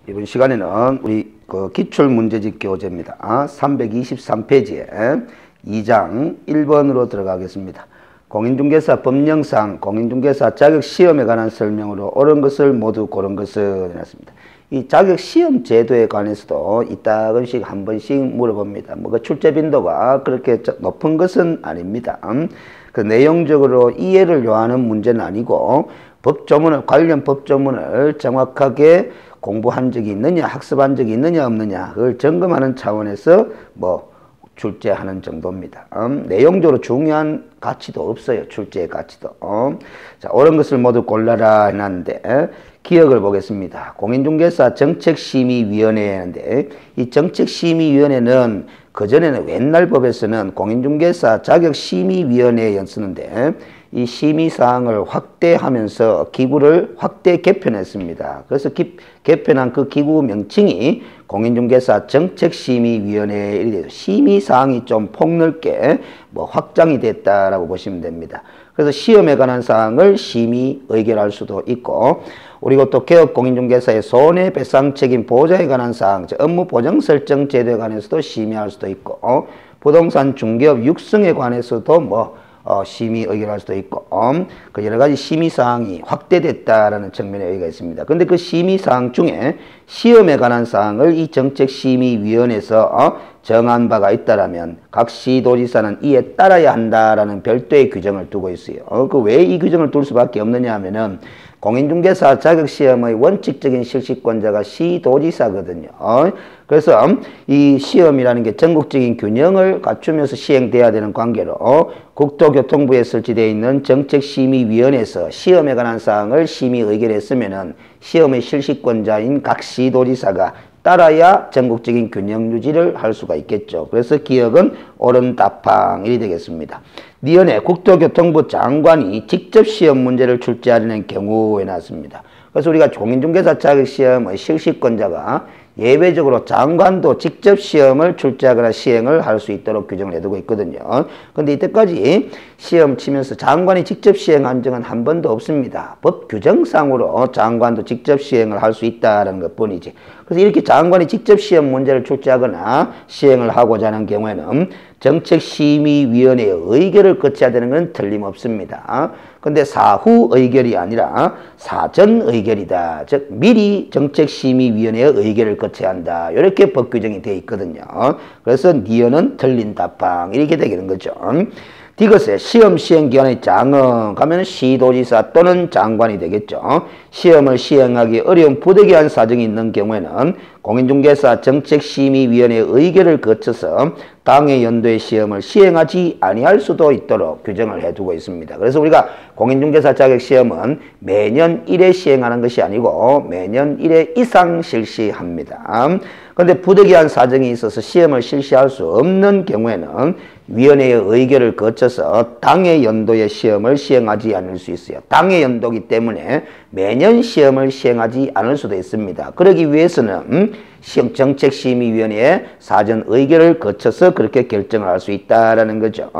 이번 시간에는 우리 기출문제집 교재입니다. 323페이지에 2장 1번으로 들어가겠습니다. 공인중개사 법령상 공인중개사 자격시험에 관한 설명으로 옳은 것을 모두 고른 것을 해놨습니다. 이 자격시험 제도에 관해서도 이따금씩 한 번씩 물어봅니다. 그 출제 빈도가 그렇게 높은 것은 아닙니다. 그 내용적으로 이해를 요하는 문제는 아니고 관련 법조문을 정확하게 공부한 적이 있느냐, 학습한 적이 있느냐, 없느냐, 그걸 점검하는 차원에서 출제하는 정도입니다. 내용적으로 중요한 가치도 없어요. 출제의 가치도. 자, 옳은 것을 모두 골라라 해놨는데, 기억을 보겠습니다. 공인중개사 정책심의위원회인데, 이 정책심의위원회는 그전에는 옛날 법에서는 공인중개사 자격심의위원회였었는데, 이 심의사항을 확대하면서 기구를 확대 개편했습니다. 그래서 개편한 그 기구 명칭이 공인중개사 정책심의위원회 이렇게 돼서 심의사항이 좀 폭넓게 확장이 됐다라고 보시면 됩니다. 그래서 시험에 관한 사항을 심의 의결할 수도 있고, 그리고 또 개업공인중개사의 손해배상 책임 보장에 관한 사항, 업무 보정 설정 제도에 관해서도 심의할 수도 있고, 부동산 중개업 육성에 관해서도 심의 의결할 수도 있고, 그 여러 가지 심의 사항이 확대됐다라는 측면의 의의가 있습니다. 그런데 그 심의 사항 중에 시험에 관한 사항을 이 정책심의위원회에서 정한 바가 있다라면 각 시도지사는 이에 따라야 한다라는 별도의 규정을 두고 있어요. 왜 이 규정을 둘 수밖에 없느냐 하면은 공인중개사 자격시험의 원칙적인 실시권자가 시도지사거든요. 그래서 이 시험이라는 게 전국적인 균형을 갖추면서 시행돼야 되는 관계로 국토교통부에 설치되어 있는 정책심의위원회에서 시험에 관한 사항을 심의 의결했으면은 시험의 실시권자인 각 시도지사가 따라야 전국적인 균형 유지를 할 수가 있겠죠. 그래서 기억은 옳은 답항이 되겠습니다. 니은에 국토교통부 장관이 직접 시험 문제를 출제하려는 경우에 나왔습니다. 그래서 우리가 공인중개사 자격시험의 실시권자가 예외적으로 장관도 직접 시험을 출제하거나 시행을 할 수 있도록 규정을 해두고 있거든요. 그런데 이때까지 시험 치면서 장관이 직접 시행한 적은 한 번도 없습니다. 법 규정상으로 장관도 직접 시행을 할 수 있다는 것 뿐이지. 그래서 이렇게 장관이 직접 시험 문제를 출제하거나 시행을 하고자 하는 경우에는 정책심의위원회의 의결을 거쳐야 되는 건 틀림없습니다. 근데 사후 의결이 아니라 사전 의결이다. 즉 미리 정책심의위원회의 의결을 거쳐야 한다. 이렇게 법 규정이 되어 있거든요. 그래서 니은은 틀린 답항 이렇게 되는 거죠. 디귿에 시험 시행기관의 장은 가면 시도지사 또는 장관이 되겠죠. 시험을 시행하기 어려운 부득이한 사정이 있는 경우에는 공인중개사 정책심의위원회의 의결을 거쳐서 당해 연도의 시험을 시행하지 아니할 수도 있도록 규정을 해두고 있습니다. 그래서 우리가 공인중개사 자격시험은 매년 1회 시행하는 것이 아니고 매년 1회 이상 실시합니다. 그런데 부득이한 사정이 있어서 시험을 실시할 수 없는 경우에는 위원회의 의결을 거쳐서 당해 연도의 시험을 시행하지 않을 수 있어요. 당해 연도이기 때문에 매년 시험을 시행하지 않을 수도 있습니다. 그러기 위해서는 정책심의위원회의 사전 의결을 거쳐서 그렇게 결정을 할 수 있다라는 거죠.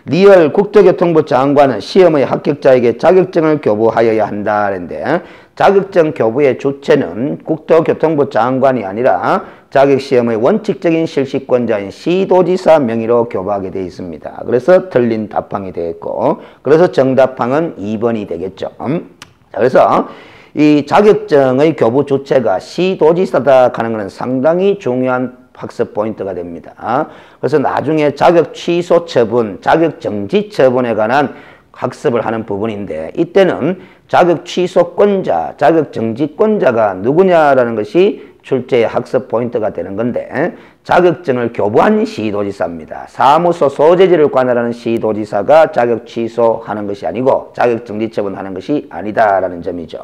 리얼 국토교통부 장관은 시험의 합격자에게 자격증을 교부하여야 한다는데 자격증 교부의 주체는 국토교통부 장관이 아니라 자격시험의 원칙적인 실시권자인 시도지사 명의로 교부하게 되어 있습니다. 그래서 틀린 답항이 되겠고, 그래서 정답항은 2번이 되겠죠. 그래서 이 자격증의 교부 주체가 시도지사다 하는 것은 상당히 중요한 학습 포인트가 됩니다. 그래서 나중에 자격 취소 처분, 자격 정지 처분에 관한 학습을 하는 부분인데 이때는 자격 취소권자, 자격 정지권자가 누구냐라는 것이 출제의 학습 포인트가 되는 건데 자격증을 교부한 시도지사입니다. 사무소 소재지를 관할하는 시도지사가 자격 취소하는 것이 아니고 자격 정지 처분하는 것이 아니다라는 점이죠.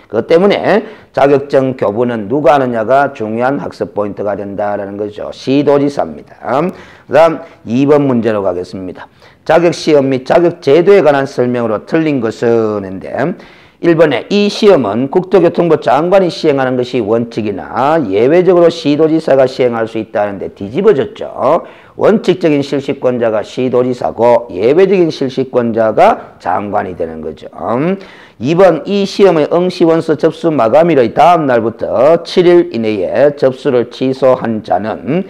그것 때문에 자격증 교부는 누가 하느냐가 중요한 학습 포인트가 된다라는 거죠. 시도지사입니다. 그 다음 2번 문제로 가겠습니다. 자격시험 및 자격제도에 관한 설명으로 틀린 것은 인데 1번에 이 시험은 국토교통부 장관이 시행하는 것이 원칙이나 예외적으로 시도지사가 시행할 수 있다는데 뒤집어졌죠. 원칙적인 실시권자가 시도지사고 예외적인 실시권자가 장관이 되는 거죠. 2번 이 시험의 응시원서 접수 마감일의 다음 날부터 7일 이내에 접수를 취소한 자는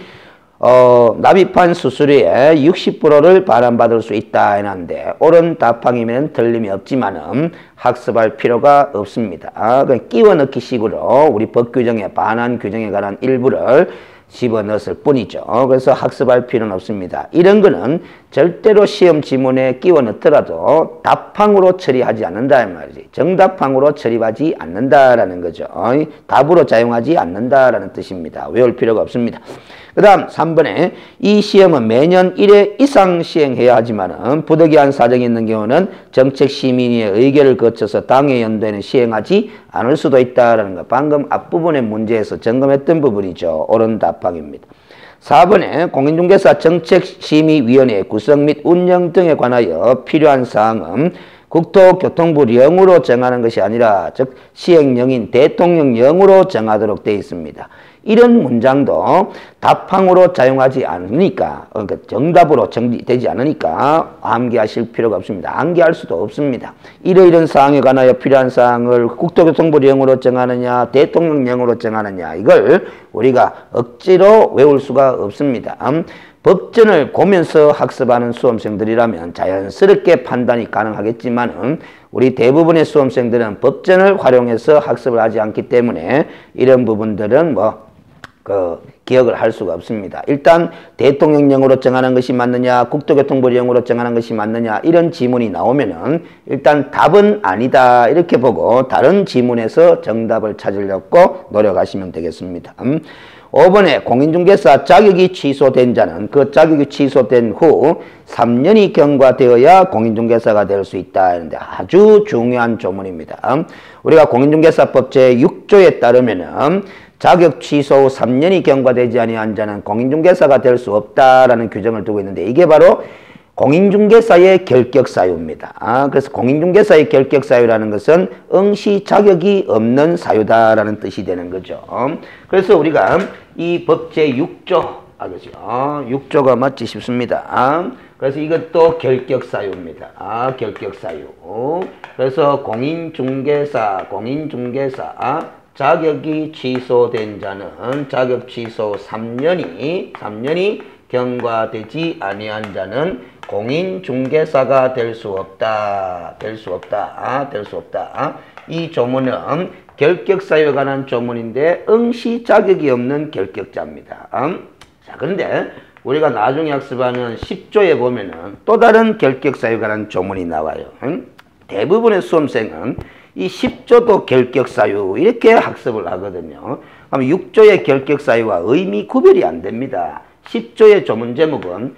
납입한 수수료의 60%를 반환받을 수 있다 했는데 옳은 답항이면 틀림이 없지만은 학습할 필요가 없습니다. 끼워 넣기 식으로 우리 법 규정에 반환 규정에 관한 일부를 집어넣었을 뿐이죠. 그래서 학습할 필요는 없습니다. 이런 거는 절대로 시험 지문에 끼워 넣더라도 답항으로 처리하지 않는다 이 말이지. 정답항으로 처리하지 않는다라는 거죠. 답으로 사용하지 않는다라는 뜻입니다. 외울 필요가 없습니다. 그 다음 3번에 이 시험은 매년 1회 이상 시행해야 하지만 부득이한 사정이 있는 경우는 정책심의의 의결을 거쳐서 당해 연도에는 시행하지 않을 수도 있다는 거. 방금 앞부분의 문제에서 점검했던 부분이죠. 옳은 답항입니다. 4번에 공인중개사 정책심의위원회 구성 및 운영 등에 관하여 필요한 사항은 국토교통부령으로 정하는 것이 아니라 즉 시행령인 대통령령으로 정하도록 되어 있습니다. 이런 문장도 답항으로 사용하지 않으니까 그러니까 정답으로 정리되지 않으니까 암기하실 필요가 없습니다. 암기할 수도 없습니다. 이러이런 사항에 관하여 필요한 사항을 국토교통부령으로 정하느냐 대통령령으로 정하느냐 이걸 우리가 억지로 외울 수가 없습니다. 법전을 보면서 학습하는 수험생들이라면 자연스럽게 판단이 가능하겠지만은 우리 대부분의 수험생들은 법전을 활용해서 학습을 하지 않기 때문에 이런 부분들은 기억을 할 수가 없습니다. 일단 대통령령으로 정하는 것이 맞느냐 국토교통부령으로 정하는 것이 맞느냐 이런 지문이 나오면은 일단 답은 아니다 이렇게 보고 다른 지문에서 정답을 찾으려고 노력하시면 되겠습니다. 5번에 공인중개사 자격이 취소된 자는 그 자격이 취소된 후 3년이 경과되어야 공인중개사가 될 수 있다 하는데 아주 중요한 조문입니다. 우리가 공인중개사법 제6조에 따르면은 자격 취소 후 3년이 경과되지 아니한 자는 공인중개사가 될 수 없다라는 규정을 두고 있는데 이게 바로 공인중개사의 결격사유입니다. 그래서 공인중개사의 결격사유라는 것은 응시 자격이 없는 사유다라는 뜻이 되는 거죠. 그래서 우리가 이 법 제6조, 그렇죠? 6조가 맞지 싶습니다. 그래서 이것도 결격사유입니다. 결격사유. 그래서 공인중개사 자격이 취소된 자는 자격 취소 3년이 경과되지 아니한 자는 공인중개사가 될 수 없다. 이 조문은 결격사유에 관한 조문인데 응시 자격이 없는 결격자입니다. 자, 그런데 우리가 나중에 학습하는 10조에 보면은 또 다른 결격사유에 관한 조문이 나와요. 대부분의 수험생은 이 10조도 결격사유 이렇게 학습을 하거든요. 그럼 6조의 결격사유와 의미 구별이 안 됩니다. 10조의 조문 제목은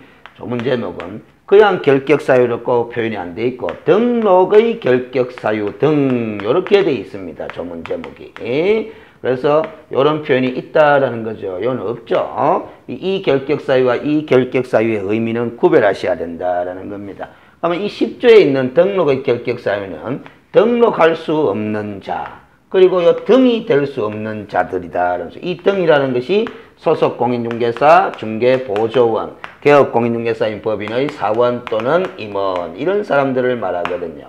그냥 결격사유로 꼭 표현이 안 돼 있고 등록의 결격사유 등 이렇게 돼 있습니다. 조문 제목이. 그래서 이런 표현이 있다라는 거죠. 이건 없죠. 이 결격사유와 이 결격사유의 의미는 구별하셔야 된다라는 겁니다. 그러면 이 10조에 있는 등록의 결격사유는 등록할 수 없는 자 그리고 이 등이 될 수 없는 자들이다. 이 등이라는 것이 소속 공인중개사, 중개보조원, 개업공인중개사인 법인의 사원 또는 임원 이런 사람들을 말하거든요.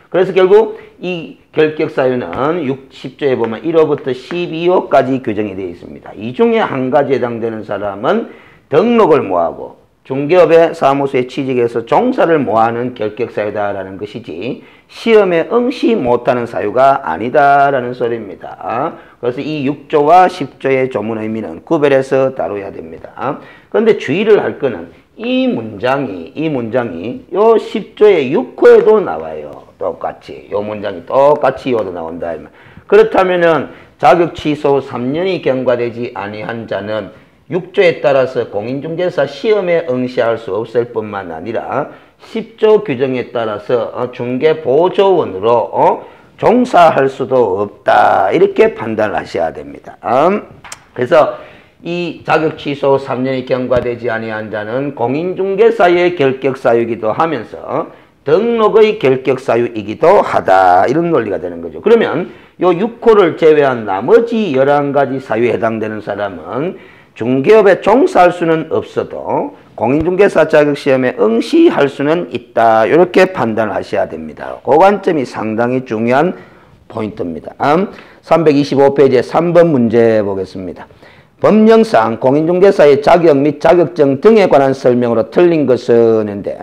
그래서 결국 이 결격사유는 10조에 보면 1호부터 12호까지 규정이 되어 있습니다. 이 중에 한 가지에 해당되는 사람은 등록을 뭐하고 중개업의 사무소에 취직해서 종사를 뭐하는 결격사유다라는 것이지 시험에 응시 못하는 사유가 아니다라는 소리입니다. 그래서 이 6조와 10조의 조문 의미는 구별해서 다뤄야 됩니다. 그런데 주의를 할 거는 이 문장이 요 10조의 6호에도 나와요. 똑같이 요 문장이 똑같이 이어도 나온다. 그렇다면은 자격 취소 3년이 경과되지 아니한 자는 6조에 따라서 공인중개사 시험에 응시할 수 없을 뿐만 아니라 10조 규정에 따라서 중개보조원으로 종사할 수도 없다. 이렇게 판단을 하셔야 됩니다. 그래서 이 자격 취소 3년이 경과되지 아니한 자는 공인중개사의 결격사유이기도 하면서 등록의 결격 사유이기도 하다. 이런 논리가 되는 거죠. 그러면 요 6호를 제외한 나머지 11가지 사유에 해당되는 사람은 중개업에 종사할 수는 없어도 공인중개사 자격시험에 응시할 수는 있다. 이렇게 판단을 하셔야 됩니다. 그 관점이 상당히 중요한 포인트입니다. 325페이지에 3번 문제 보겠습니다. 법령상 공인중개사의 자격 및 자격증 등에 관한 설명으로 틀린 것은 인데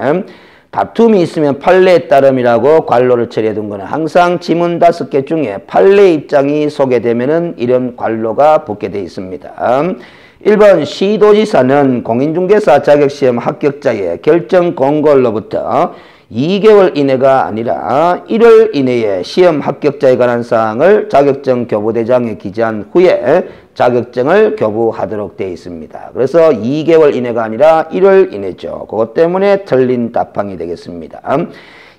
다툼이 있으면 판례에 따름이라고 관로를 처리해 둔 거는 항상 지문 5개 중에 판례 입장이 소개되면은 이런 관로가 붙게 되어 있습니다. 1번 시도지사는 공인중개사 자격시험 합격자의 결정 공고로부터 2개월 이내가 아니라 1월 이내에 시험 합격자에 관한 사항을 자격증 교부대장에 기재한 후에 자격증을 교부하도록 되어 있습니다. 그래서 2개월 이내가 아니라 1월 이내죠. 그것 때문에 틀린 답항이 되겠습니다.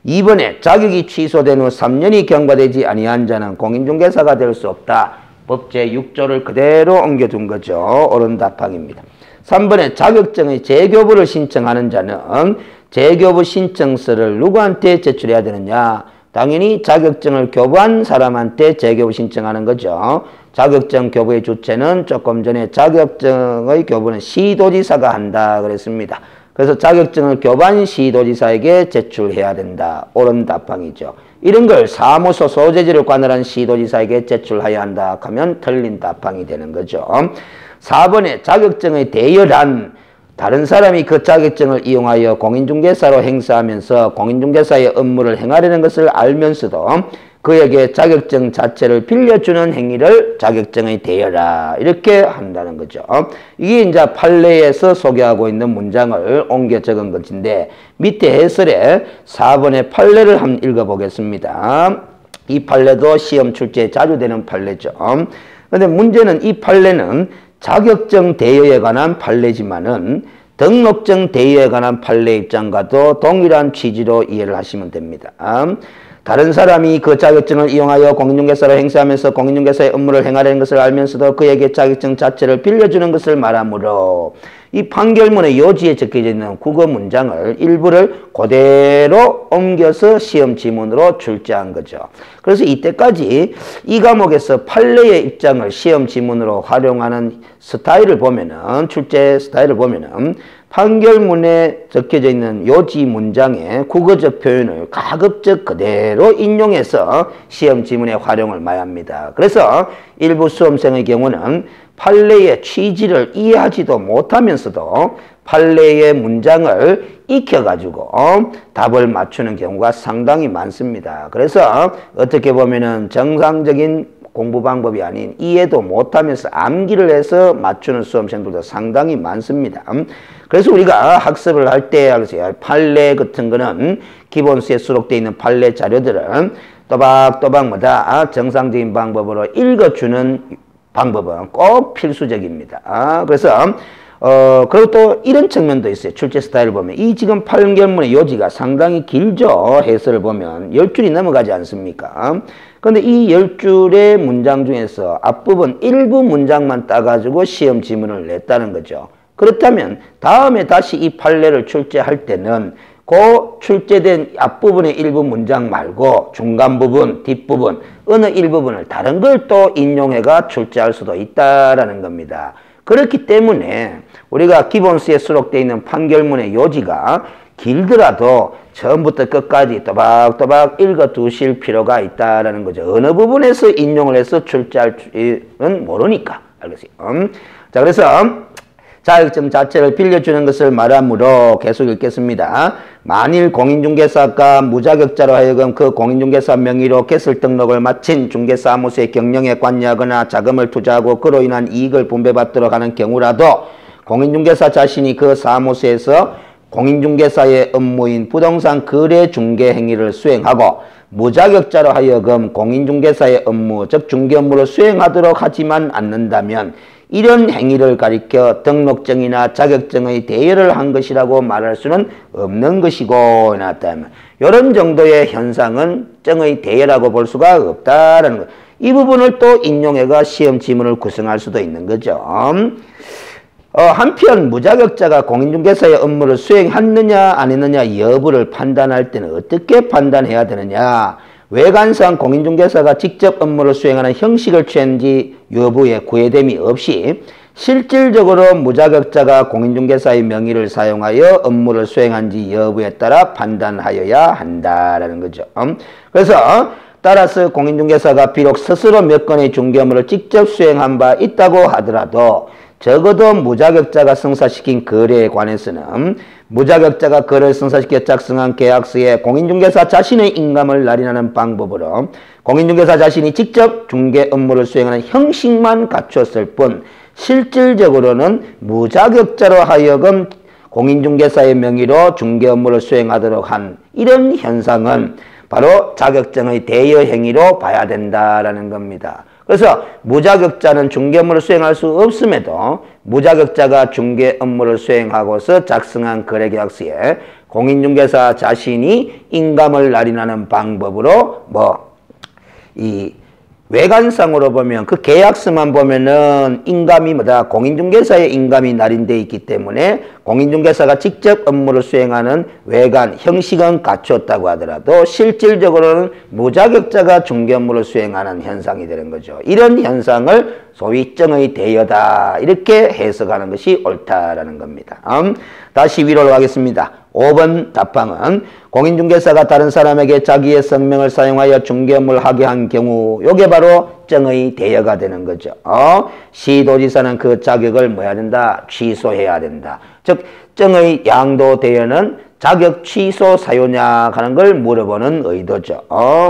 2번에 자격이 취소된 후 3년이 경과되지 아니한 자는 공인중개사가 될 수 없다. 법제 6조를 그대로 옮겨둔 거죠. 옳은 답항입니다. 3번에 자격증의 재교부를 신청하는 자는 재교부 신청서를 누구한테 제출해야 되느냐? 당연히 자격증을 교부한 사람한테 재교부 신청하는 거죠. 자격증 교부의 주체는 조금 전에 자격증의 교부는 시도지사가 한다 그랬습니다. 그래서 자격증을 교부한 시도지사에게 제출해야 된다. 옳은 답항이죠. 이런 걸 사무소 소재지를 관할한 시도지사에게 제출해야 한다 하면 틀린 답항이 되는 거죠. 4번에 자격증의 대여란 다른 사람이 그 자격증을 이용하여 공인중개사로 행사하면서 공인중개사의 업무를 행하려는 것을 알면서도 그에게 자격증 자체를 빌려주는 행위를 자격증의 대여라 이렇게 한다는 거죠. 이게 이제 판례에서 소개하고 있는 문장을 옮겨 적은 것인데 밑에 해설에 4번의 판례를 한번 읽어보겠습니다. 이 판례도 시험 출제에 자주 되는 판례죠. 그런데 문제는 이 판례는 자격증 대여에 관한 판례지만은 등록증 대여에 관한 판례 입장과도 동일한 취지로 이해를 하시면 됩니다. 다른 사람이 그 자격증을 이용하여 공인중개사로 행사하면서 공인중개사의 업무를 행하려는 것을 알면서도 그에게 자격증 자체를 빌려주는 것을 말하므로 이 판결문의 요지에 적혀져 있는 국어 문장을 일부를 그대로 옮겨서 시험 지문으로 출제한 거죠. 그래서 이때까지 이 과목에서 판례의 입장을 시험 지문으로 활용하는 스타일을 보면은 출제 스타일을 보면은 판결문에 적혀져 있는 요지 문장의 국어적 표현을 가급적 그대로 인용해서 시험 지문에 활용을 많이 합니다. 그래서 일부 수험생의 경우는 판례의 취지를 이해하지도 못하면서도 판례의 문장을 익혀가지고 답을 맞추는 경우가 상당히 많습니다. 그래서 어떻게 보면은 정상적인 공부 방법이 아닌 이해도 못하면서 암기를 해서 맞추는 수험생들도 상당히 많습니다. 그래서 우리가 학습을 할 때 판례 같은 거는 기본수에 수록되어 있는 판례 자료들은 또박또박 정상적인 방법으로 읽어주는 방법은 꼭 필수적입니다. 그래서 그리고 또 이런 측면도 있어요. 출제 스타일을 보면 이 지금 판결문의 요지가 상당히 길죠. 해설을 보면 10줄이 넘어가지 않습니까? 그런데 이 10줄의 문장 중에서 앞부분 일부 문장만 따가지고 시험 지문을 냈다는 거죠. 그렇다면 다음에 다시 이 판례를 출제할 때는 그 출제된 앞부분의 일부 문장 말고 중간 부분, 뒷부분, 어느 일부분을 다른 걸 또 인용해가 출제할 수도 있다라는 겁니다. 그렇기 때문에 우리가 기본수에 수록되어 있는 판결문의 요지가 길더라도 처음부터 끝까지 또박또박 읽어두실 필요가 있다라는 거죠. 어느 부분에서 인용을 해서 출제할지는 모르니까. 알겠어요? 자, 그래서 자격증 자체를 빌려주는 것을 말하므로 계속 읽겠습니다. 만일 공인중개사가 무자격자로 하여금 그 공인중개사 명의로 개설 등록을 마친 중개사무소의 경영에 관여하거나 자금을 투자하고 그로 인한 이익을 분배받도록 하는 경우라도 공인중개사 자신이 그 사무소에서 공인중개사의 업무인 부동산 거래 중개 행위를 수행하고 무자격자로 하여금 공인중개사의 업무, 즉 중개 업무를 수행하도록 하지만 않는다면 이런 행위를 가리켜 등록증이나 자격증의 대여를 한 것이라고 말할 수는 없는 것이고 나타나면 이런 정도의 현상은 증의 대여라고 볼 수가 없다라는 것. 이 부분을 또 인용해가 시험 지문을 구성할 수도 있는 거죠. 한편 무자격자가 공인중개사의 업무를 수행했느냐 안 했느냐 여부를 판단할 때는 어떻게 판단해야 되느냐. 외관상 공인중개사가 직접 업무를 수행하는 형식을 취한지 여부에 구애됨이 없이 실질적으로 무자격자가 공인중개사의 명의를 사용하여 업무를 수행한지 여부에 따라 판단하여야 한다라는 거죠. 그래서 따라서 공인중개사가 비록 스스로 몇 건의 중개 업무를 직접 수행한 바 있다고 하더라도 적어도 무자격자가 성사시킨 거래에 관해서는 무자격자가 거래를 성사시켜 작성한 계약서에 공인중개사 자신의 인감을 날인하는 방법으로 공인중개사 자신이 직접 중개 업무를 수행하는 형식만 갖췄을 뿐 실질적으로는 무자격자로 하여금 공인중개사의 명의로 중개 업무를 수행하도록 한 이런 현상은 바로 자격증의 대여 행위로 봐야 된다라는 겁니다. 그래서 무자격자는 중개 업무를 수행할 수 없음에도 무자격자가 중개 업무를 수행하고서 작성한 거래계약서에 공인중개사 자신이 인감을 날인하는 방법으로 이 외관상으로 보면 그 계약서만 보면은 인감이 공인중개사의 인감이 날인되어 있기 때문에 공인중개사가 직접 업무를 수행하는 외관 형식은 갖췄다고 하더라도 실질적으로는 무자격자가 중개 업무를 수행하는 현상이 되는 거죠. 이런 현상을 소위 정의 대여다 이렇게 해석하는 것이 옳다라는 겁니다. 다시 위로 가겠습니다. 5번 답방은 공인중개사가 다른 사람에게 자기의 성명을 사용하여 중개 업무를 하게 한 경우 요게 바로 정의 대여가 되는 거죠. 시도지사는 그 자격을 뭐 해야 된다? 취소해야 된다. 즉 정의 양도 대여는 자격 취소 사유냐 하는 걸 물어보는 의도죠.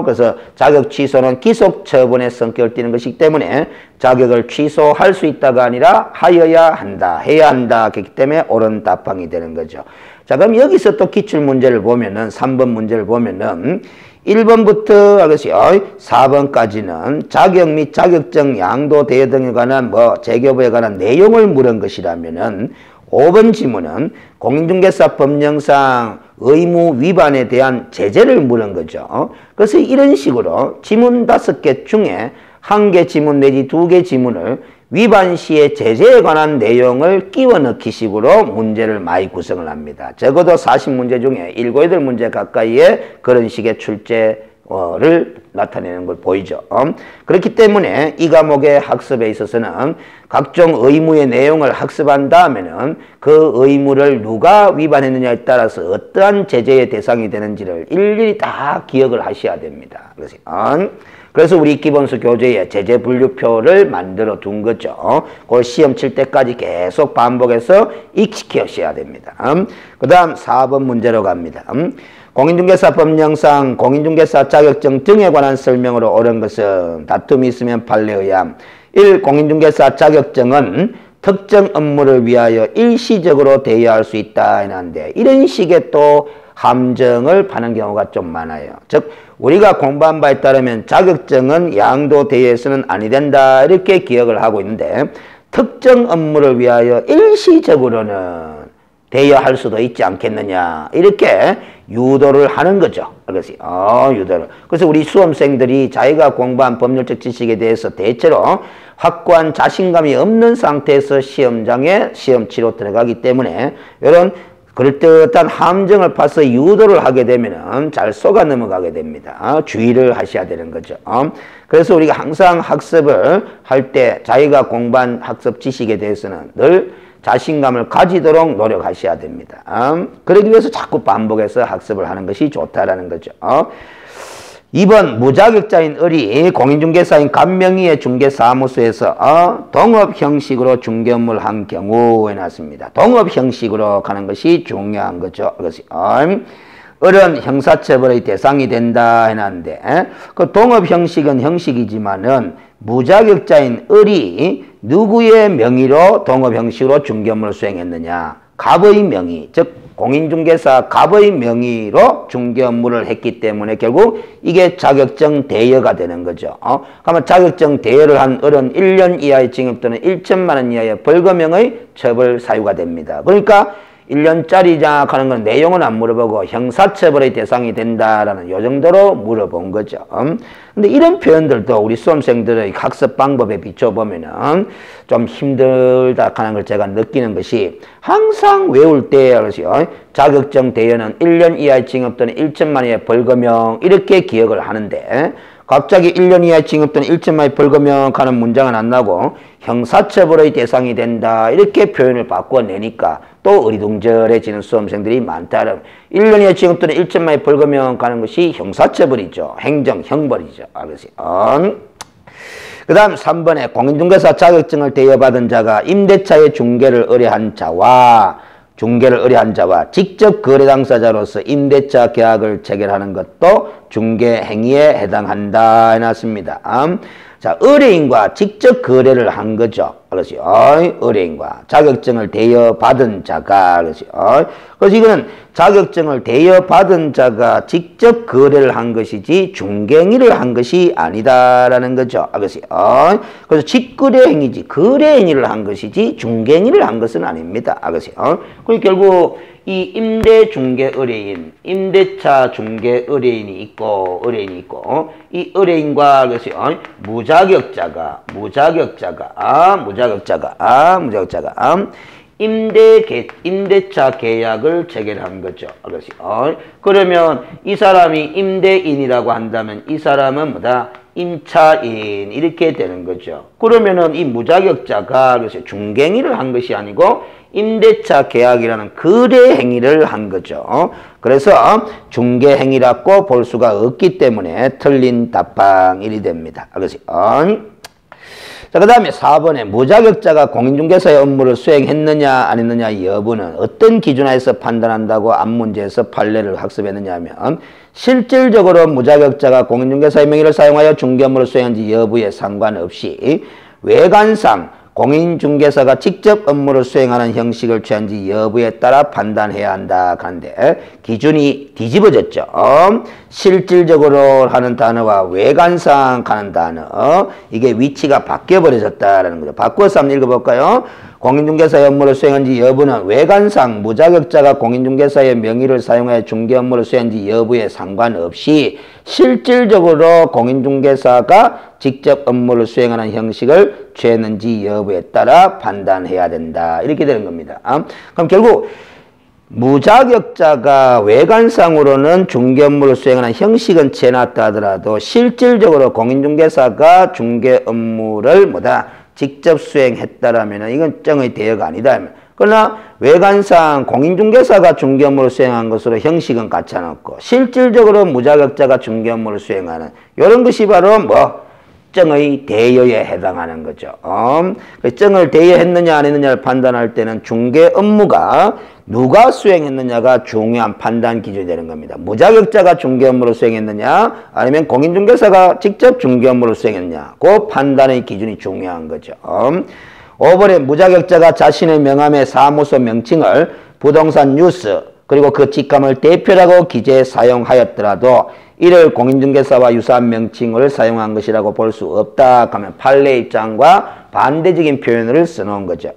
그래서 자격 취소는 기속 처분의 성격을 띠는 것이기 때문에 자격을 취소할 수 있다가 아니라 하여야 한다, 해야 한다 그렇기 때문에 옳은 답방이 되는 거죠. 자, 그럼 여기서 또 기출문제를 보면은 3번 문제를 보면은 1번부터 알겠어요. 4번까지는 자격 및 자격증 양도 대여 등에 관한 재교부에 관한 내용을 물은 것이라면은 5번 지문은 공인중개사 법령상 의무 위반에 대한 제재를 물은 거죠. 그래서 이런 식으로 지문 5개 중에 1개 지문 내지 2개 지문을 위반 시의 제재에 관한 내용을 끼워 넣기 식으로 문제를 많이 구성을 합니다. 적어도 40문제 중에 7, 8문제 가까이에 그런 식의 출제를 나타내는 걸 보이죠. 그렇기 때문에 이 과목의 학습에 있어서는 각종 의무의 내용을 학습한 다음에는 그 의무를 누가 위반했느냐에 따라서 어떠한 제재의 대상이 되는지를 일일이 다 기억을 하셔야 됩니다. 그래서 우리 기본수 교재에 제재 분류표를 만들어 둔 거죠. 그걸 시험 칠 때까지 계속 반복해서 익히셔야 됩니다. 그 다음 4번 문제로 갑니다. 공인중개사 법령상 공인중개사 자격증 등에 관한 설명으로 옳은 것은 다툼이 있으면 판례에 의함 1. 공인중개사 자격증은 특정 업무를 위하여 일시적으로 대여할 수 있다 하는데 이런 식의 또 함정을 파는 경우가 좀 많아요. 즉 우리가 공부한 바에 따르면 자격증은 양도 대여해서는 아니 된다 이렇게 기억을 하고 있는데 특정 업무를 위하여 일시적으로는 대여할 수도 있지 않겠느냐 이렇게 유도를 하는 거죠. 그래서 유도를. 그래서 우리 수험생들이 자기가 공부한 법률적 지식에 대해서 대체로 확고한 자신감이 없는 상태에서 시험장에 시험 치러 들어가기 때문에 이런 그럴듯한 함정을 파서 유도를 하게 되면 잘 속아 넘어가게 됩니다. 주의를 하셔야 되는 거죠. 그래서 우리가 항상 학습을 할 때 자기가 공부한 학습 지식에 대해서는 늘 자신감을 가지도록 노력하셔야 됩니다. 그러기 위해서 자꾸 반복해서 학습을 하는 것이 좋다라는 거죠. 2번 무자격자인 을이 공인중개사인 간명의의 중개사무소에서 동업 형식으로 중개 업무를 한 경우에 나왔습니다. 동업 형식으로 가는 것이 중요한 거죠. 그것이 을은 형사처벌의 대상이 된다 해놨는데 그 동업 형식은 형식이지만은 무자격자인 을이 누구의 명의로 동업 형식으로 중개 업무를 수행했느냐? 갑의 명의, 즉 공인중개사 갑의 명의로 중개 업무를 했기 때문에 결국 이게 자격증 대여가 되는 거죠. 그러면 자격증 대여를 한 을은 1년 이하의 징역 또는 1천만 원 이하의 벌금형의 처벌 사유가 됩니다. 그러니까 1년짜리냐 하는 건 내용은 안 물어보고 형사처벌의 대상이 된다라는 요 정도로 물어본 거죠. 근데 이런 표현들도 우리 수험생들의 학습 방법에 비춰보면은 좀 힘들다 하는 걸 제가 느끼는 것이 항상 외울 때 그래서요. 자격증 대여는 1년 이하의 징역 또는 1천만 원의 벌금형 이렇게 기억을 하는데 갑자기 1년 이하의 징역 또는 1천만 원의 벌금형 하는 문장은 안 나고 형사처벌의 대상이 된다 이렇게 표현을 바꿔내니까 또 어리둥절해지는 수험생들이 많다. 1년 이하의 징역 또는 1천만 원의 벌금형 가는 것이 형사처벌이죠. 행정, 형벌이죠. 그 다음 3번에 공인중개사 자격증을 대여받은 자가 임대차의 중개를 의뢰한 자와 직접 거래 당사자로서 임대차 계약을 체결하는 것도 중개 행위에 해당한다 해놨습니다. 자, 의뢰인과 직접 거래를 한 거죠. 그렇죠. 의뢰인과 자격증을 대여받은 자가 그렇죠. 그래서 이거는 자격증을 대여받은 자가 직접 거래를 한 것이지 중개행위를 한 것이 아니다라는 거죠. 그렇죠. 그래서 직거래 행위지 거래 행위를 한 것이지 중개행위를 한 것은 아닙니다. 그렇죠. 그리고 결국 이 임대 중개 의뢰인, 임대차 중개 의뢰인이 있고 이 의뢰인과 그래서 무자격자가 임대차 계약을 체결한 거죠. 그러면 이 사람이 임대인이라고 한다면 이 사람은 뭐다? 임차인 이렇게 되는 거죠. 그러면은 이 무자격자가 그래서 중개행위를 한 것이 아니고 임대차 계약이라는 거래 행위를 한 거죠. 그래서 중개행위라고 볼 수가 없기 때문에 틀린 답방 1이 됩니다. 자, 그 다음에 4번에 무자격자가 공인중개사의 업무를 수행했느냐 안 했느냐 여부는 어떤 기준하에서 판단한다고 앞문제에서 판례를 학습했느냐 하면 실질적으로 무자격자가 공인중개사의 명의를 사용하여 중개 업무를 수행한지 여부에 상관없이 외관상 공인중개사가 직접 업무를 수행하는 형식을 취한지 여부에 따라 판단해야 한다 하는데 기준이 뒤집어졌죠. 실질적으로 하는 단어와 외관상 하는 단어 이게 위치가 바뀌어버려졌다라는 거죠. 바꿔서 한번 읽어볼까요? 공인중개사의 업무를 수행한지 여부는 외관상 무자격자가 공인중개사의 명의를 사용하여 중개 업무를 수행한지 여부에 상관없이 실질적으로 공인중개사가 직접 업무를 수행하는 형식을 취했는지 여부에 따라 판단해야 된다. 이렇게 되는 겁니다. 그럼 결국 무자격자가 외관상으로는 중개 업무를 수행하는 형식은 취해놨다 하더라도 실질적으로 공인중개사가 중개 업무를 직접 수행했다라면 이건 정의 대여가 아니다. 그러나 외관상 공인중개사가 중개 업무를 수행한 것으로 형식은 같이 않았고 실질적으로 무자격자가 중개 업무를 수행하는 이런 것이 바로 정의 대여에 해당하는 거죠. 정을 대여했느냐 안 했느냐를 판단할 때는 중개 업무가 누가 수행했느냐가 중요한 판단 기준이 되는 겁니다. 무자격자가 중개 업무를 수행했느냐 아니면 공인중개사가 직접 중개 업무를 수행했느냐 그 판단의 기준이 중요한 거죠. 5번에 무자격자가 자신의 명함의 사무소 명칭을 부동산 뉴스 그리고 그 직함을 대표라고 기재해 사용하였더라도 이를 공인중개사와 유사한 명칭을 사용한 것이라고 볼 수 없다 하면 판례 입장과 반대적인 표현을 써놓은 거죠.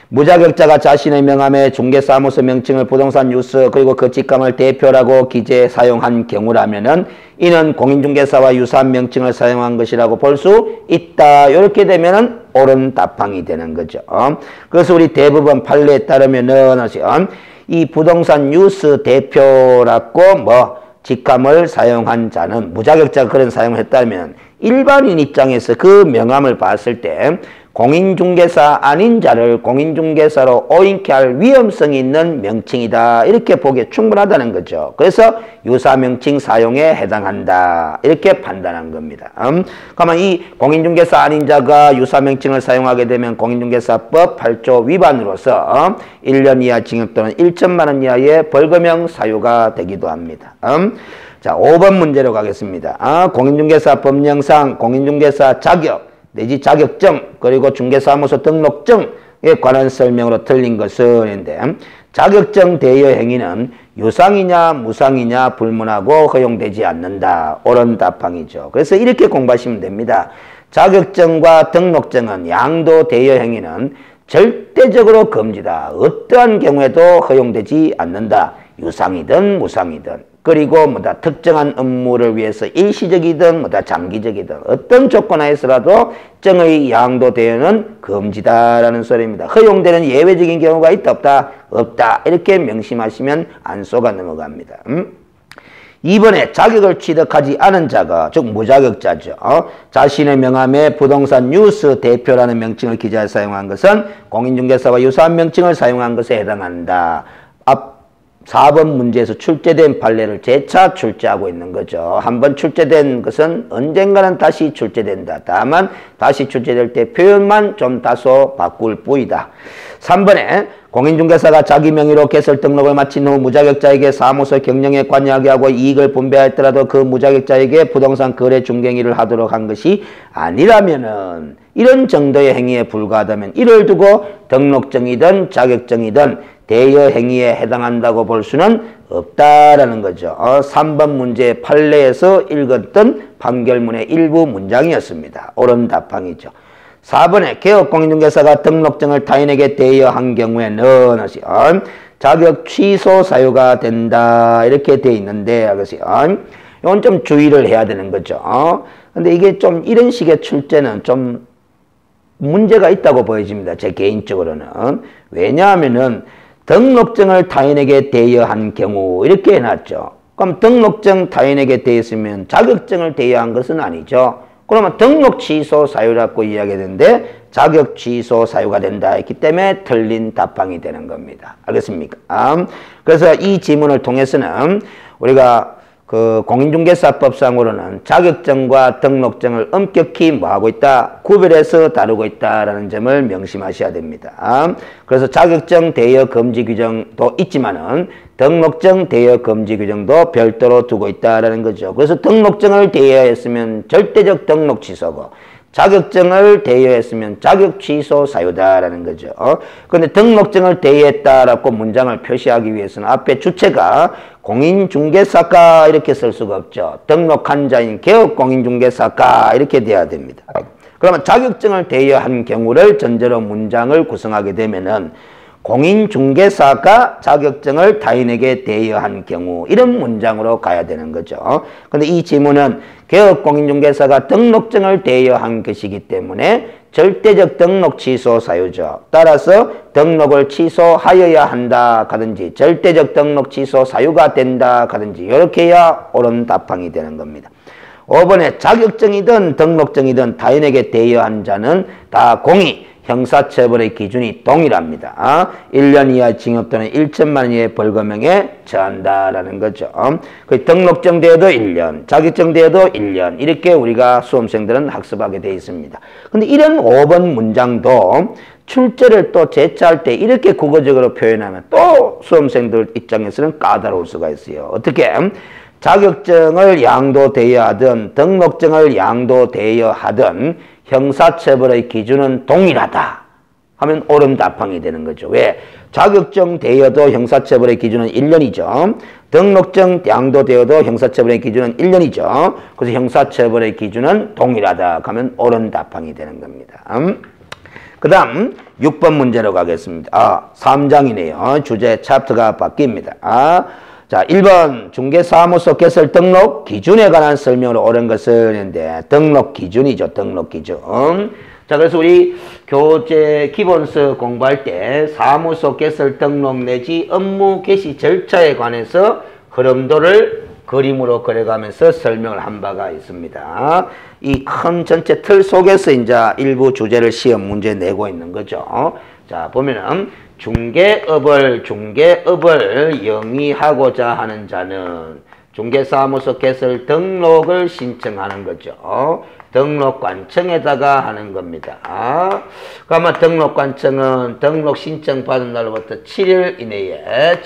무자격자가 자신의 명함에 중개사무소 명칭을 부동산 뉴스 그리고 그 직함을 대표라고 기재해 사용한 경우라면은 이는 공인중개사와 유사한 명칭을 사용한 것이라고 볼 수 있다. 이렇게 되면은 옳은 답항이 되는 거죠. 그래서 우리 대부분 판례에 따르면은 이 부동산 뉴스 대표라고 직함을 사용한 자는 무자격자가 그런 사용을 했다면 일반인 입장에서 그 명함을 봤을 때 공인중개사 아닌 자를 공인중개사로 오인케 할 위험성이 있는 명칭이다. 이렇게 보기에 충분하다는 거죠. 그래서 유사명칭 사용에 해당한다. 이렇게 판단한 겁니다. 그러면 이 공인중개사 아닌 자가 유사명칭을 사용하게 되면 공인중개사법 8조 위반으로서 1년 이하 징역 또는 1천만 원 이하의 벌금형 사유가 되기도 합니다. 자, 5번 문제로 가겠습니다. 공인중개사 법령상 공인중개사 자격 내지 자격증 그리고 중개사무소 등록증에 관한 설명으로 틀린 것은 인데 자격증 대여 행위는 유상이냐 무상이냐 불문하고 허용되지 않는다. 옳은 답항이죠. 그래서 이렇게 공부하시면 됩니다. 자격증과 등록증은 양도 대여 행위는 절대적으로 금지다. 어떠한 경우에도 허용되지 않는다. 유상이든 무상이든. 그리고 특정한 업무를 위해서 일시적이든 장기적이든 어떤 조건 하에서라도 정의 양도 대여는 금지다라는 소리입니다. 허용되는 예외적인 경우가 있다 없다? 없다. 이렇게 명심하시면 안 속아 넘어갑니다. 2번에 자격을 취득하지 않은 자가 즉 무자격자죠. 자신의 명함에 부동산 뉴스 대표라는 명칭을 기재해 사용한 것은 공인중개사와 유사한 명칭을 사용한 것에 해당한다. 앞 4번 문제에서 출제된 판례를 재차 출제하고 있는 거죠. 한번 출제된 것은 언젠가는 다시 출제된다. 다만 다시 출제될 때 표현만 좀 다소 바꿀 뿐이다. 3번에 공인중개사가 자기 명의로 개설 등록을 마친 후 무자격자에게 사무소 경영에 관여하게 하고 이익을 분배하였더라도 그 무자격자에게 부동산 거래 중개행위를 하도록 한 것이 아니라면은 이런 정도의 행위에 불과하다면 이를 두고 등록증이든 자격증이든 대여 행위에 해당한다고 볼 수는 없다라는 거죠. 3번 문제 판례에서 읽었던 판결문의 일부 문장이었습니다. 옳은 답항이죠. 4번에 개업공인중개사가 등록증을 타인에게 대여한 경우에는 자격 취소 사유가 된다 이렇게 돼 있는데 이건 좀 주의를 해야 되는 거죠. 근데 이게 좀 이런 식의 출제는 좀 문제가 있다고 보여집니다. 제 개인적으로는. 왜냐하면은 등록증을 타인에게 대여한 경우 이렇게 해놨죠. 그럼 등록증 타인에게 대여했으면 자격증을 대여한 것은 아니죠. 그러면 등록 취소 사유라고 이야기했는데 자격 취소 사유가 된다 했기 때문에 틀린 답항이 되는 겁니다. 알겠습니까? 그래서 이 지문을 통해서는 우리가 그 공인중개사법상으로는 자격증과 등록증을 엄격히 뭐하고 있다? 구별해서 다루고 있다라는 점을 명심하셔야 됩니다. 그래서 자격증 대여 금지 규정도 있지만은 등록증 대여 금지 규정도 별도로 두고 있다라는 거죠. 그래서 등록증을 대여했으면 절대적 등록 취소고 자격증을 대여했으면 자격 취소 사유다라는 거죠. 그런데 등록증을 대여했다라고 문장을 표시하기 위해서는 앞에 주체가 공인중개사가 이렇게 쓸 수가 없죠. 등록한 자인 개업공인중개사가 이렇게 돼야 됩니다. 그러면 자격증을 대여한 경우를 전제로 문장을 구성하게 되면은 공인중개사가 자격증을 타인에게 대여한 경우 이런 문장으로 가야 되는 거죠. 그런데 이 지문은 개업공인중개사가 등록증을 대여한 것이기 때문에 절대적 등록 취소 사유죠. 따라서 등록을 취소하여야 한다 가든지 절대적 등록 취소 사유가 된다 가든지 이렇게 해야 옳은 답항이 되는 겁니다. 5번에 자격증이든 등록증이든 타인에게 대여한 자는 다 공이 형사처벌의 기준이 동일합니다. 1년 이하 징역 또는 1천만 원 이하의 벌금형에 처한다라는 거죠. 그 등록증 대여도 1년, 자격증 대여도 1년 이렇게 우리가 수험생들은 학습하게 되어 있습니다. 근데 이런 5번 문장도 출제를 또 제출할 때 이렇게 국어적으로 표현하면 또 수험생들 입장에서는 까다로울 수가 있어요. 어떻게? 자격증을 양도 대여하든 등록증을 양도 대여하든 형사처벌의 기준은 동일하다 하면 옳은 답항이 되는 거죠. 왜? 자격증 대여도 형사처벌의 기준은 1년이죠. 등록증 양도 대여도 형사처벌의 기준은 1년이죠. 그래서 형사처벌의 기준은 동일하다 하면 옳은 답항이 되는 겁니다. 그 다음 6번 문제로 가겠습니다. 3장이네요. 주제 챕터가 바뀝니다. 자, 1번 중개사무소 개설 등록 기준에 관한 설명으로 옳은 것은 했는데 등록 기준이죠. 등록 기준. 자, 그래서 우리 교재 기본서 공부할 때 사무소 개설 등록 내지 업무 개시 절차에 관해서 흐름도를 그림으로 그려가면서 설명을 한 바가 있습니다. 이 큰 전체 틀 속에서 이제 일부 주제를 시험 문제 내고 있는 거죠. 자, 보면은 중개업을 영위하고자 하는 자는 중개사무소 개설 등록을 신청하는 거죠. 등록관청에다가 하는 겁니다. 그러면 등록관청은 등록 신청 받은 날로부터 7일 이내에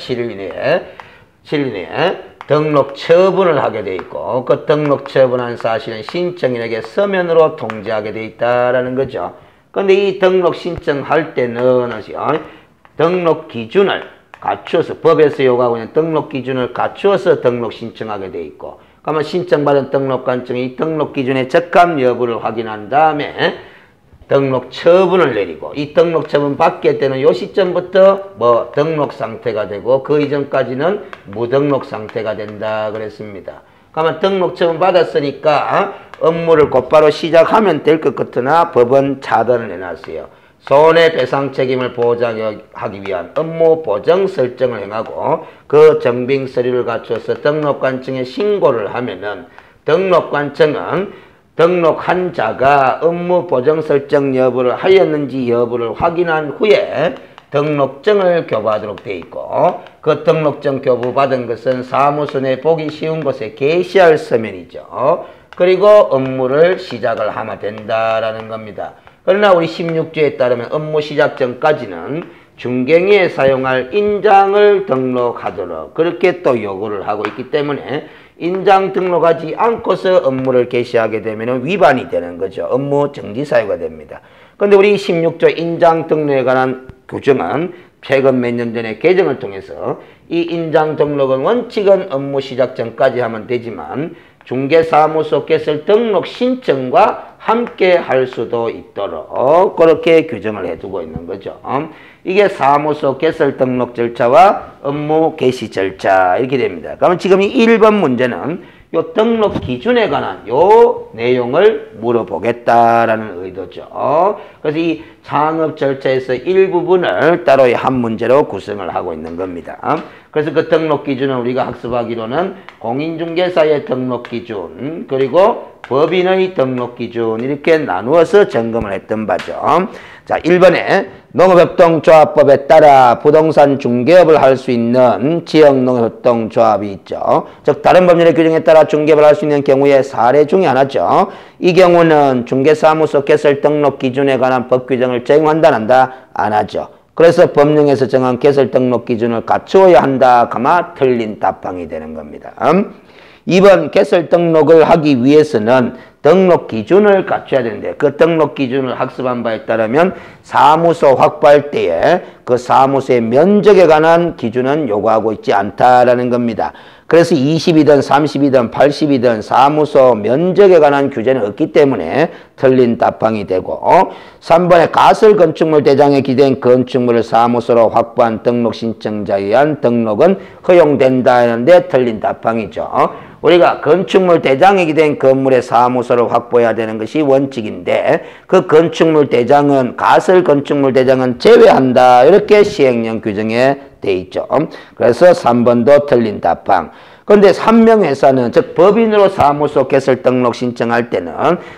등록 처분을 하게 돼 있고 그 등록 처분한 사실은 신청인에게 서면으로 통지하게 돼 있다라는 거죠. 그런데 이 등록 신청할 때는 등록 기준을 갖추어서 법에서 요구하고 있는 등록 기준을 갖추어서 등록 신청하게 돼 있고 그러면 신청받은 등록관청이 이 등록 기준에 적합 여부를 확인한 다음에 등록 처분을 내리고 이 등록 처분 받게 되는 요 시점부터 뭐 등록 상태가 되고 그 이전까지는 무등록 상태가 된다 그랬습니다. 그러면 등록 처분 받았으니까 업무를 곧바로 시작하면 될 것 같으나 법은 차단을 해놨어요. 손해배상 책임을 보장하기 위한 업무 보정 설정을 행하고 그 정빙 서류를 갖춰서 등록관청에 신고를 하면은 등록관청은 등록한 자가 업무 보정 설정 여부를 하였는지 여부를 확인한 후에 등록증을 교부하도록 되어 있고 그 등록증 교부받은 것은 사무소 내 보기 쉬운 곳에 게시할 서면이죠. 그리고 업무를 시작을 하면 된다라는 겁니다. 그러나 우리 16조에 따르면 업무 시작 전까지는 중개인에 사용할 인장을 등록하도록 그렇게 또 요구를 하고 있기 때문에 인장 등록하지 않고서 업무를 개시하게 되면 위반이 되는 거죠. 업무 정지 사유가 됩니다. 그런데 우리 16조 인장 등록에 관한 규정은 최근 몇 년 전에 개정을 통해서 이 인장 등록은 원칙은 업무 시작 전까지 하면 되지만 중개사무소 개설 등록 신청과 함께 할 수도 있도록 그렇게 규정을 해두고 있는 거죠. 이게 사무소 개설 등록 절차와 업무 개시 절차 이렇게 됩니다. 그러면 지금 이 1번 문제는 요 등록 기준에 관한 요 내용을 물어보겠다라는 의도죠. 그래서 이 창업 절차에서 일부분을 따로 한 문제로 구성을 하고 있는 겁니다. 그래서 그 등록 기준은 우리가 학습하기로는 공인중개사의 등록 기준 그리고 법인의 등록 기준 이렇게 나누어서 점검을 했던 바죠. 자, 1번에 농업협동조합법에 따라 부동산 중개업을 할 수 있는 지역농업협동조합이 있죠. 즉 다른 법률의 규정에 따라 중개업을 할 수 있는 경우의 사례 중에 하나죠. 이 경우는 중개사무소 개설 등록 기준에 관한 법 규정을 적용한다 안 한다? 안 하죠. 그래서 법령에서 정한 개설 등록 기준을 갖추어야 한다 가마 틀린 답방이 되는 겁니다. 2번 개설 등록을 하기 위해서는 등록 기준을 갖춰야 되는데 그 등록 기준을 학습한 바에 따르면 사무소 확보할 때에 그 사무소의 면적에 관한 기준은 요구하고 있지 않다라는 겁니다. 그래서 20이든 30이든 80이든 사무소 면적에 관한 규제는 없기 때문에 틀린 답방이 되고 3번에 가설 건축물 대장에 기재된 건축물을 사무소로 확보한 등록 신청자에 의한 등록은 허용된다 하는데 틀린 답방이죠. 우리가 건축물 대장에 기재된 건물의 사무소를 확보해야 되는 것이 원칙인데 그 건축물 대장은 가설 건축물 대장은 제외한다 이렇게 시행령 규정에 돼 있죠. 그래서 3번도 틀린 답방. 그런데 삼명회사는 즉 법인으로 사무소 개설 등록 신청할 때는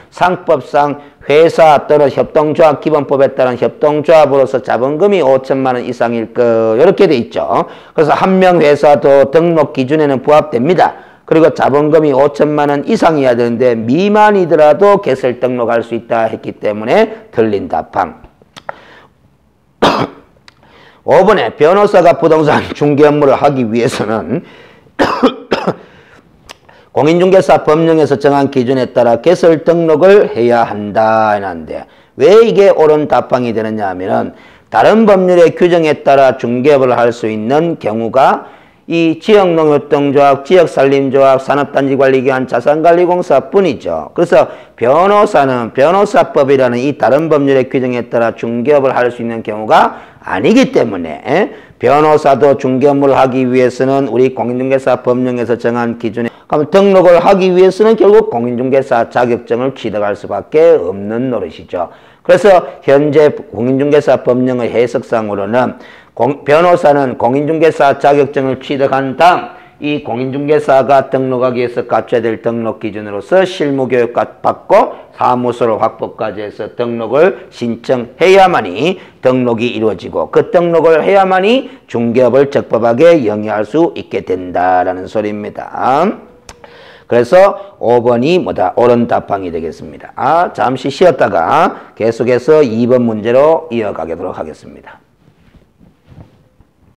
상법상 회사 또는 협동조합 기본법에 따른 협동조합으로서 자본금이 5천만 원 이상일 것 이렇게 돼 있죠. 그래서 한명회사도 등록 기준에는 부합됩니다. 그리고 자본금이 5천만 원 이상이어야 되는데 미만이더라도 개설 등록할 수 있다 했기 때문에 틀린 답방. 5번에 변호사가 부동산 중개 업무를 하기 위해서는 공인중개사 법령에서 정한 기준에 따라 개설 등록을 해야 한다 했는데 왜 이게 옳은 답방이 되느냐 하면은 다른 법률의 규정에 따라 중개업을 할 수 있는 경우가 이 지역농협동조합, 지역산림조합, 산업단지관리기관, 자산관리공사뿐이죠. 그래서 변호사는 변호사법이라는 이 다른 법률의 규정에 따라 중개업을 할 수 있는 경우가 아니기 때문에 변호사도 중개업을 하기 위해서는 우리 공인중개사 법령에서 정한 기준에 그럼 등록을 하기 위해서는 결국 공인중개사 자격증을 취득할 수밖에 없는 노릇이죠. 그래서 현재 공인중개사 법령의 해석상으로는 변호사는 공인중개사 자격증을 취득한 다음 이 공인중개사가 등록하기 위해서 갖춰야 될 등록 기준으로서 실무교육 받고 사무소를 확보까지 해서 등록을 신청해야만이 등록이 이루어지고 그 등록을 해야만이 중개업을 적법하게 영위할 수 있게 된다라는 소리입니다. 그래서 5번이 뭐다? 옳은 답방이 되겠습니다. 잠시 쉬었다가 계속해서 2번 문제로 이어가도록 하겠습니다.